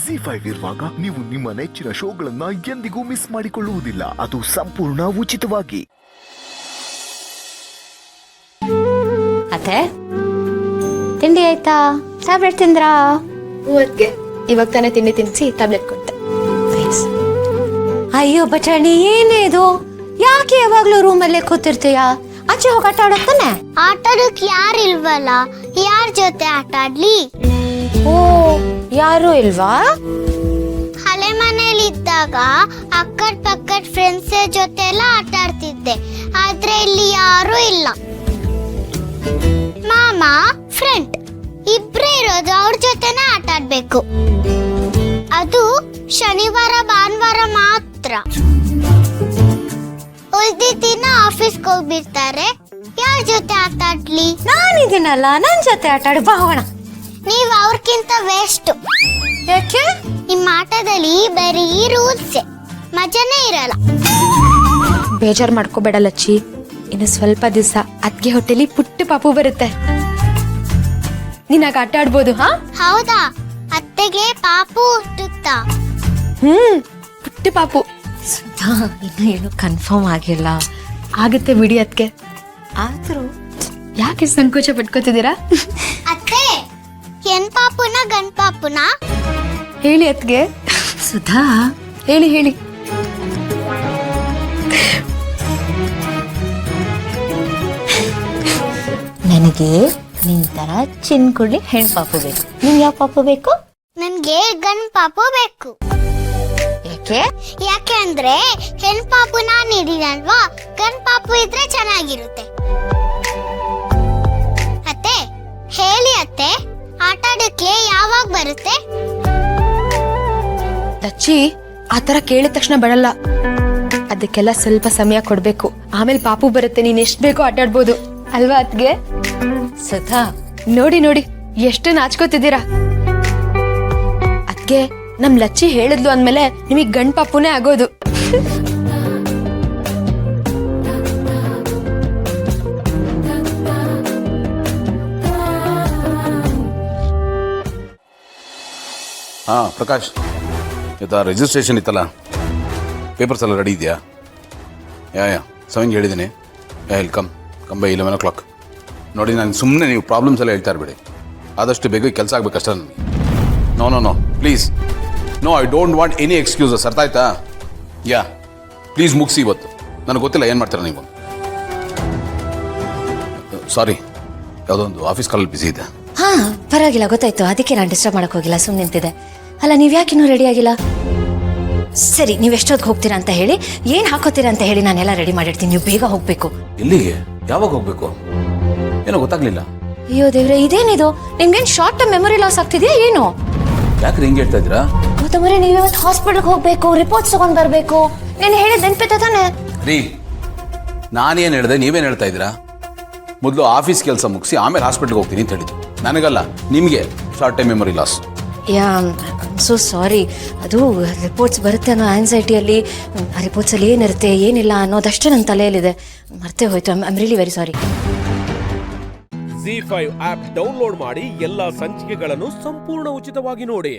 ZEE5 ಇರುವಾಗ ನೀವು ನಿಮ್ಮ ನೆಚ್ಚಿನ ಶೋಗಳನ್ನ ಎಂದಿಗೂ ಮಿಸ್ ಮಾಡಿಕೊಳ್ಳುವುದಿಲ್ಲ. ಅದು ಸಂಪೂರ್ಣ ಉಚಿತವಾಗಿ. ಅತ್ತೆ ತಿಂಡಿ ಆಯ್ತಾ? ಟ್ಯಾಬ್ಲೆಟ್ ತಿಂದ್ರಾ? ಮೂವತ್ಗೆ ಇವಾಗ ತಾನೇ ತಿಂಡಿ ತಿನ್ಸಿ ಟ್ಯಾಬ್ಲೆಟ್ ಕೊಟ್ಟೆ. ಅಯ್ಯೋ ಬಟಾಣಿ, ಏನೇ ಇದು? ಯಾಕೆ ಯಾವಾಗ್ಲೂ ರೂಮಲ್ಲೇ ಕೂತಿರ್ತೀಯ? ಆಚೆ ಹೋಗಿ ಆಟ ಆಡತ್ತಾನೆ. ಆಟಾಡಕ್ ಯಾರಿಲ್ವಲ್ಲ, ಯಾರ ಜೊತೆ ಆಟ ಆಡ್ಲಿ? ಓ, ಯಾರು ಇಲ್ವಾ? ಹಳೆ ಮನೇಲಿ ಇದ್ದಾಗ ಅಕ್ಕಡ್ ಪಕ್ಕದ ಫ್ರೆಂಡ್ಸ್ ಜೊತೆ ಎಲ್ಲ ಆಟ ಆಡ್ತಿದ್ದೆ. ಆದ್ರೆ ಇಲ್ಲಿ ಯಾರು ಇಲ್ಲ. ಮಾಮ ಫ್ರೆಂಡ್ ಇಬ್ರೇ ಇರೋದು, ಅವ್ರ ಜೊತೆನೆ ಆಟ ಆಡ್ಬೇಕು. ಅದು ಶನಿವಾರ ಭಾನುವಾರ ಮಾತ್ರ. ಉಳ್ದಿದ್ದ ದಿನ ಆಫೀಸ್ಗೆ ಹೋಗ್ಬಿಡ್ತಾರೆ. ಯಾರ ಜೊತೆ ಆಟ ಆಡ್ಲಿ? ನಾನಿದ್ದೀನಲ್ಲ, ನನ್ ಜೊತೆ ಆಟ ಆಡಿ ಬಾ ಹೋಗೋಣ. ನೀವ್ ಅವ್ರಕ್ಕಿಂತ ವೇಸ್ಟ್. ಯಾಕೆ? ನಿಮ್ಮ ಆಟದಲ್ಲಿ ಬರೀ ರೂಲ್ಸ್, ಮಜಾನೇ ಇರಲ್ಲ. ಬೇಜಾರ್ ಮಾಡ್ಕೋಬೇಡ ಲಚ್ಚಿ, ಇನ್ನು ಸ್ವಲ್ಪ ದಿವಸ ಅದ್ಗೆ ಹೊಟ್ಟೆಲಿ ಪುಟ್ಟ ಪಾಪು ಬರುತ್ತೆ. ನೀನಾಗ ಆಟ ಆಡ್ಬೋದು. ಹಾ ಹೌದಾ? ಅತ್ತೆಗೆ ಪಾಪು ಹುಟ್ಟುತ್ತಾ? ಪುಟ್ಟ ಪಾಪು ಸುಧಾ, ಇನ್ನು ಏನು ಕನ್ಫರ್ಮ್ ಆಗಿಲ್ಲ. ಆಗುತ್ತೆ ಬಿಡಿ ಅದ್ಗೆ. ಆದ್ರೂ ಯಾಕೆ ಸಂಕೋಚ ಪಟ್ಕೋತಿದ್ದೀರಾ? ಅತ್ತೆ, ಹೆಣ್ ಪಾಪುನ ಗಂಡ್ ಪಾಪುನ? ಹೇಳಿ ಅದ್ಗೆ. ಸುಧಾ, ಹೇಳಿ ಹೇಳಿ. ನನಗೆ ನಿನ್ ತರ ಚಿನ್ಕುಳ್ಳಿ ಹೆಣ್ ಪಾಪು ಬೇಕು. ನಿನ್ ಯಾವ ಪಾಪು ಬೇಕು? ನನ್ಗೆ ಗಂಡ್ ಪಾಪು ಬೇಕು. ಯಾಕೆ? ಯಾಕೆ ಅಂದ್ರೆ ಹೆಣ್ ಪಾಪು ನಾನ್ ಇದ್ದೀನಲ್ವಾ, ಗಂಡ್ ಪಾಪು ಇದ್ರೆ ಚೆನ್ನಾಗಿರುತ್ತೆ. ಅತ್ತೆ ಹೇಳಿ ಅತ್ತೆ, ಆಟ ಆಡಕ್ಕೆ ಯಾವಾಗ ಬರುತ್ತೆ? ಲಚ್ಚಿ, ಆತರ ಕೇಳಿದ ತಕ್ಷಣ ಬರಲ್ಲ. ಅದಕ್ಕೆಲ್ಲ ಸ್ವಲ್ಪ ಸಮಯ ಕೊಡ್ಬೇಕು. ಆಮೇಲೆ ಪಾಪು ಬರುತ್ತೆ, ನೀನ್ ಎಷ್ಟ್ ಬೇಕೋ ಆಟ ಆಡ್ಬೋದು ಅಲ್ವಾ ಅದ್ಗೆ? ಸುಧಾ, ನೋಡಿ ನೋಡಿ ಎಷ್ಟು ನಾಚ್ಕೋತಿದ್ದೀರಾ. ಅದ್ಗೆ ನಮ್ ಲಚ್ಚಿ ಹೇಳಿದ್ಲು ಅಂದ್ಮೇಲೆ ನಿಮಗ್ ಗಂಡ್ ಪಾಪುನೇ ಆಗೋದು. ಹಾಂ ಪ್ರಕಾಶ್, ಇವತ್ತು ರಿಜಿಸ್ಟ್ರೇಷನ್ ಇತ್ತಲ್ಲ, ಪೇಪರ್ಸ್ ಎಲ್ಲ ರೆಡಿ ಇದೆಯಾ? ಯಾ 7ಗೆ ಹೇಳಿದ್ದೀನಿ. ಇಲ್ಲಿ ಕಮ್ ಬೈ 11 o'clock. ನೋಡಿ, ನಾನು ಸುಮ್ಮನೆ ನೀವು ಪ್ರಾಬ್ಲಮ್ಸ್ ಎಲ್ಲ ಹೇಳ್ತಾ ಇರಬೇಡಿ. ಆದಷ್ಟು ಬೇಗ ಕೆಲಸ ಆಗ್ಬೇಕಷ್ಟ ನನಗೆ. No please, no, I don't want any excuses. ಅರ್ಥ ಆಯ್ತಾ? ಯಾ ಪ್ಲೀಸ್ ಮುಗಿಸಿ ಇವತ್ತು. ನನಗೆ ಗೊತ್ತಿಲ್ಲ ಏನು ಮಾಡ್ತೀರಾ ನೀವು. ಸಾರಿ, ಯಾವುದೋ ಒಂದು ಆಫೀಸ್ ಕಾಲಲ್ಲಿ ಬಿಸಿ ಇದೆ. ಹಾ ಪರವಾಗಿಲ್ಲ, ಗೊತ್ತಾಯ್ತು. ಅದಕ್ಕೆ ನಾನು ಡಿಸ್ಟರ್ಬ್ ಮಾಡಕ್ ಹೋಗಿಲ್ಲ, ಸುಮ್ಮನೆ ನಿಂತಿದೆ. ಅಲ್ಲ, ನೀವ್ ಯಾಕಿನ್ನೂ ರೆಡಿ ಆಗಿಲ್ಲ? ಸರಿ, ನೀವ್ ಎಷ್ಟೊತ್ತಿಗೆ ಹೋಗ್ತೀರಾ ಅಂತ ಹೇಳಿ, ಏನ್ ಹಾಕೋತೀರಾ ಅಂತ ಹೇಳಿ, ನಾನೆಲ್ಲ ರೆಡಿ ಮಾಡಿರ್ತೀನಿ. ನೀವು ಬೇಗ ಹೋಗ್ಬೇಕು. ಎಲ್ಲಿಗೆ? ಯಾವಾಗ ಹೋಗ್ಬೇಕು? ಏನೋ ಗೊತ್ತಾಗ್ಲಿಲ್ಲ. ಅಯ್ಯೋ ದೇವ್ರೆ, ಇದೇನಿದು? ನಿಮ್ಗೇನ್ ಶಾರ್ಟ್ ಟರ್ಮ್ ಮೆಮೊರಿ ಲಾಸ್ ಆಗ್ತಿದ್ಯಾ ಏನು? ಯಾಕ್ರಿ ಹಿಂಗೆ ಹೇಳ್ತಾ ಇದ್ದೀರಾ? ಗೊತ್ತಮರೆ, ನೀವು ಇವತ್ತು ಹಾಸ್ಪಿಟಲ್ಗೆ ಹೋಗ್ಬೇಕು, ರಿಪೋರ್ಟ್ಸ್ ತಗೊಂಡ್ ಬರ್ಬೇಕು. ನೀನು ಹೇಳಿದ ನೆನ್ಪಿತ್ತ ತಾನೆ? ರೀ, ನಾನೇನು ಹೇಳಿದೆ, ನೀವೇನು ಹೇಳ್ತಾ ಇದ್ದೀರಾ? ಮೊದಲು ಆಫೀಸ್ ಕೆಲಸ ಮುಗಿಸಿ ಆಮೇಲೆ ಹಾಸ್ಪಿಟ್ಲ್ಗೆ ಹೋಗ್ತೀನಿ ಅಂತ ಹೇಳಿದ್ದು. ನನಗಲ್ಲ, ನಿಮಗೆ ಶಾರ್ಟ್ ಟೈಮ್ ಮೆಮೊರಿ ಲಾಸ್. ಯಾ ಸೋ ಸಾರಿ. ಅದು ರಿಪೋರ್ಟ್ಸ್ ಬರುತ್ತೆ ಅನ್ನೋ ಆನ್ಸೈಟಿಯಲ್ಲಿ ಆ ರಿಪೋರ್ಟ್ಸಲ್ಲಿ ಏನಿರುತ್ತೆ ಏನಿಲ್ಲ ಅನ್ನೋದಷ್ಟೇ ನನ್ನ ತಲೆಯಲ್ಲಿದೆ. ಮರ್ತೇ ಹೋಯ್ತು. I am really very sorry. ZEE5 app download ಮಾಡಿ ಎಲ್ಲಾ ಸಂಚಿಕೆಗಳನ್ನು ಸಂಪೂರ್ಣ ಉಚಿತವಾಗಿ ನೋಡಿ.